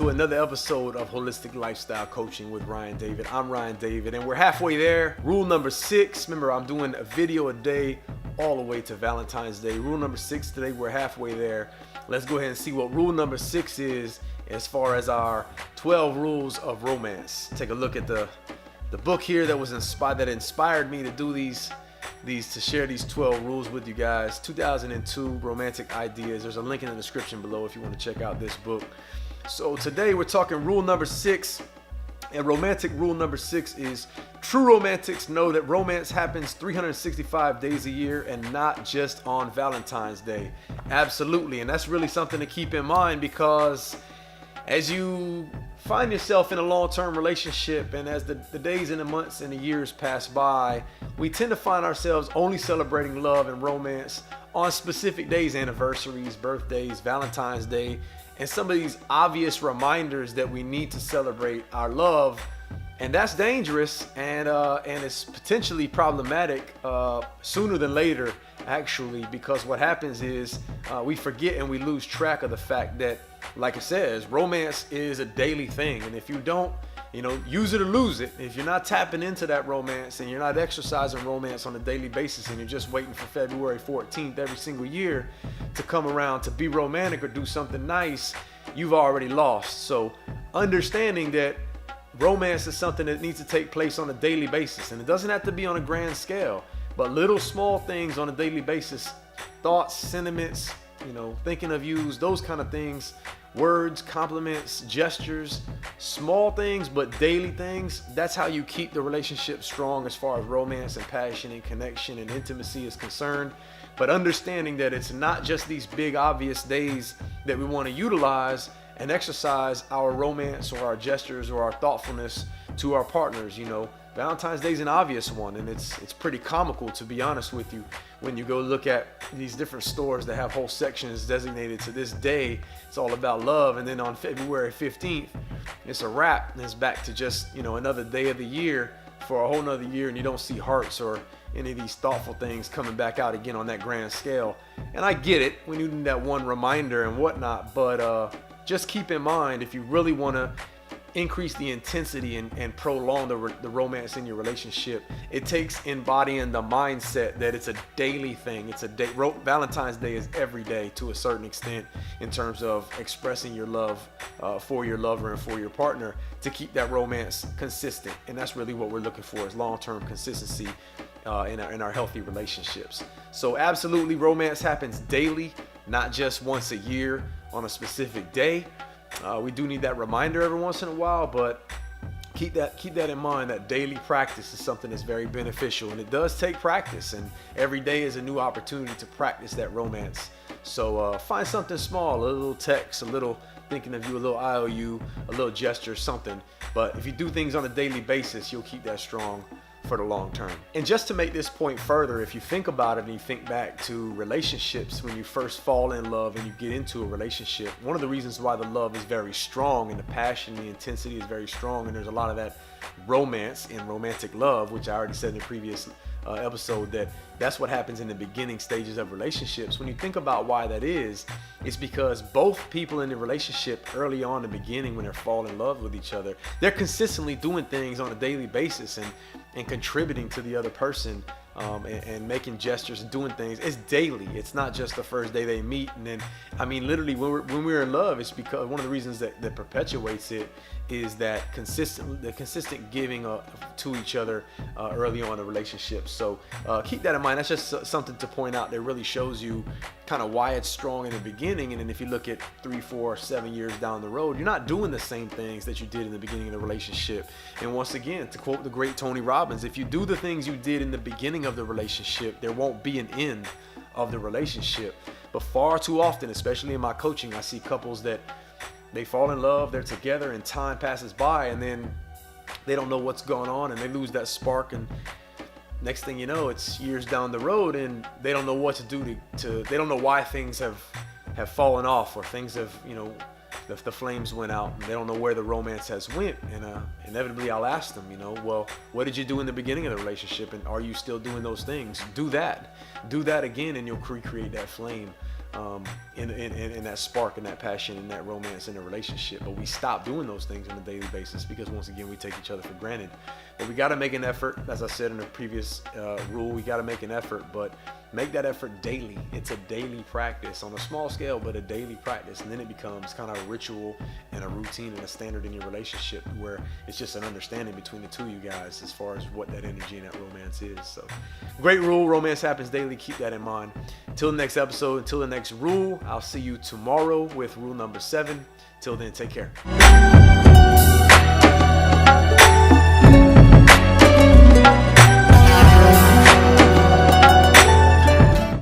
to another episode of Holistic Lifestyle Coaching with Ryan David. I'm Ryan David, and we're halfway there. Rule number 6. Remember, I'm doing a video a day all the way to Valentine's Day. Rule number 6 today, we're halfway there. Let's go ahead and see what rule number 6 is as far as our 12 rules of romance. Take a look at the book here that inspired me to do to share these 12 rules with you guys. 2002 Romantic Ideas. There's a link in the description below if you want to check out this book. So today we're talking rule number 6, and romantic rule number 6 is true romantics know that romance happens 365 days a year and not just on Valentine's Day. Absolutely, and that's really something to keep in mind, because as you find yourself in a long-term relationship, and as the days and the months and the years pass by, we tend to find ourselves only celebrating love and romance on specific days, anniversaries, birthdays, Valentine's Day, and some of these obvious reminders that we need to celebrate our love. And that's dangerous, and it's potentially problematic sooner than later, actually, because what happens is we forget and we lose track of the fact that, like it says, romance is a daily thing. And if you don't, use it or lose it. If you're not tapping into that romance and you're not exercising romance on a daily basis, and you're just waiting for February 14th every single year to come around to be romantic or do something nice, you've already lost. So understanding that romance is something that needs to take place on a daily basis, and it doesn't have to be on a grand scale, but little small things on a daily basis, thoughts, sentiments, thinking of yous, those kind of things, words, compliments, gestures, small things but daily things. That's how you keep the relationship strong as far as romance and passion and connection and intimacy is concerned. But understanding that it's not just these big obvious days that we want to utilize and exercise our romance or our gestures or our thoughtfulness to our partners. Valentine's Day is an obvious one, and it's pretty comical, to be honest with you, when you go look at these different stores that have whole sections designated to this day. It's all about love, and then on February 15th, it's a wrap, and it's back to just another day of the year for a whole nother year, and you don't see hearts or any of these thoughtful things coming back out again on that grand scale. And I get it, we need that one reminder and whatnot, but just keep in mind, if you really want to increase the intensity and prolong the romance in your relationship, it takes embodying the mindset that it's a daily thing. It's a day. Valentine's Day is every day to a certain extent in terms of expressing your love for your lover and for your partner, to keep that romance consistent. And that's really what we're looking for, is long-term consistency in our healthy relationships. So absolutely, romance happens daily, not just once a year on a specific day. We do need that reminder every once in a while, but keep that in mind, that daily practice is something that's very beneficial, and it does take practice, and every day is a new opportunity to practice that romance. So find something small, a little text, a little thinking of you, a little IOU, a little gesture, something. But if you do things on a daily basis, you'll keep that strong for the long term. And just to make this point further, if you think about it and you think back to relationships, when you first fall in love and you get into a relationship, one of the reasons why the love is very strong and the passion, the intensity is very strong, and there's a lot of that romance in romantic love, which I already said in the previous episode, that's what happens in the beginning stages of relationships. When you think about why that is, it's because both people in the relationship early on in the beginning, when they're falling in love with each other, they're consistently doing things on a daily basis and contributing to the other person, and making gestures and doing things. It's daily. It's not just the first day they meet. And then, literally when we're in love, it's because one of the reasons that perpetuates it is that consistent giving to each other early on in a relationship. So keep that in mind. That's just something to point out that really shows you kind of why it's strong in the beginning. And then if you look at 3, 4, 7 years down the road, you're not doing the same things that you did in the beginning of the relationship. And once again, to quote the great Tony Robbins, if you do the things you did in the beginning of the relationship, there won't be an end of the relationship. But far too often, especially in my coaching, I see couples that they fall in love, they're together, and time passes by, and then they don't know what's going on, and they lose that spark, and next thing you know, it's years down the road, and they don't know what to do they don't know why things have fallen off, or things have the flames went out and they don't know where the romance has went. And inevitably I'll ask them, well, what did you do in the beginning of the relationship, and are you still doing those things? Do that again, and you'll recreate that flame, in that spark and that passion and that romance in a relationship. But we stop doing those things on a daily basis because, once again, we take each other for granted. But we got to make an effort. As I said in the previous rule, we got to make an effort, but make that effort daily. It's a daily practice on a small scale, but a daily practice. And then it becomes kind of a ritual and a routine and a standard in your relationship, where it's just an understanding between the two of you guys as far as what that energy and that romance is. So great rule. Romance happens daily. Keep that in mind. Until the next episode, until the next rule, I'll see you tomorrow with rule number 7. Till then, take care.